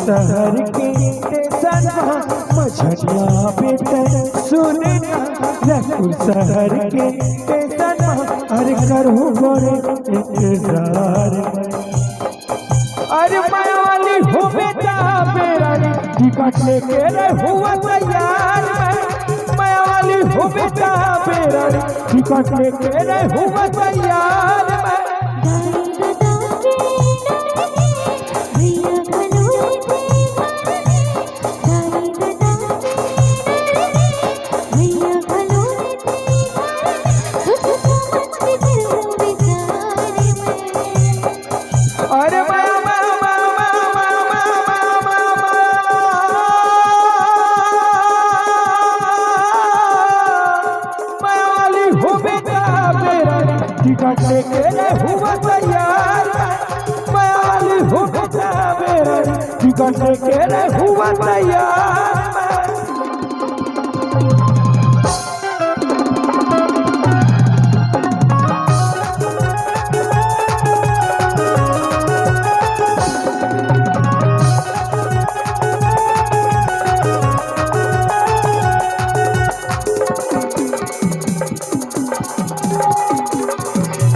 शहर के सनवा मझरिया बेटे सुनना रकुल शहर के सनवा अरे करूँ गोरे इंतजार अरे मायावाली हो बेटा मेरा टिकट लेके हुआ तैयार मायावाली हो बेटा मेरा टिकट लेके हुआ तैयार टिकट लेके हुआ तैयार मायावाली हो बेटा मेरा टिकट लेके हुआ तैयार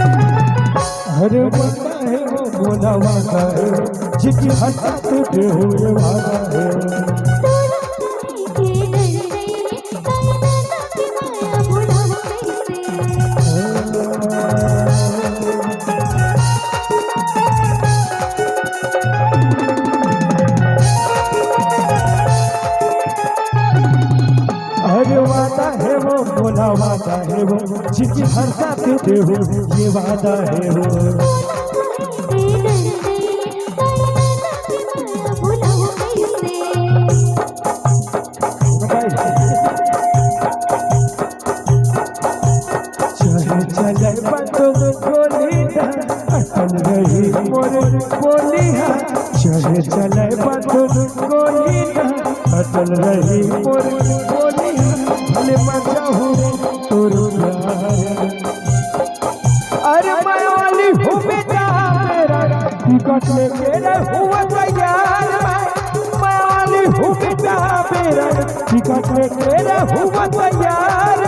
अरे वादा है वो बोला वादा है जिसकी हसत पे हुए वादा है अरे वादा है वो बोला वादा है वो जिसकी हर साथ पे हो ये वादा है वो चले बंदो गोली अटल रही मोर बोलिया चले चले बंदो गोली अटल रही मोर बोलिया भले मजा हो तोरो प्यार अरे मायावाली हो बेटा मेरा टिकट लेके हुआ तैयार मायावाली हो बेटा मेरा टिकट लेके हुआ तैयार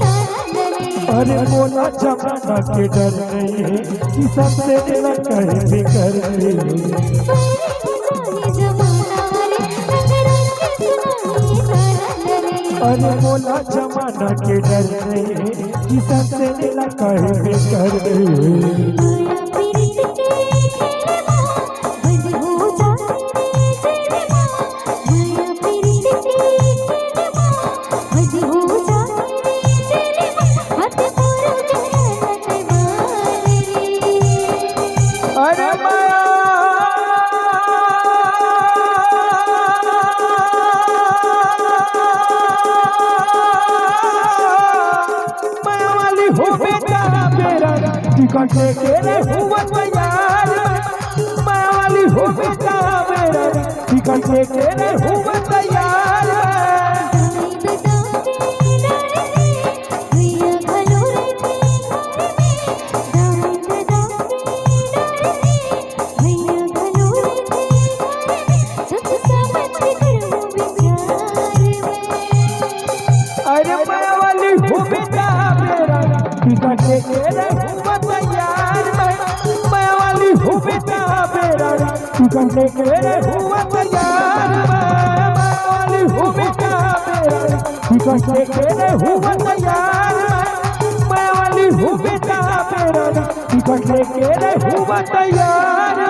अरे बोला जमाना के डर नहीं है कि सबसे दिल कहीं भी कर अरे बोला जमाना के डर नहीं है कि सबसे दिल कहीं भी कर टिकट लेके हुआ तैयार मायावाली हो बेटा मेरा टिकट लेके हुआ तैयार अरे मायावाली हो बेटा मेरा टिकट लेके हुआ तैयार मायावाली हो बेटा मेरा टिकट लेके हुआ तैयार मायावाली हो बेटा मेरा टिकट लेके हुआ तैयार मायावाली हो बेटा मेरा टिकट लेके हुआ तैयार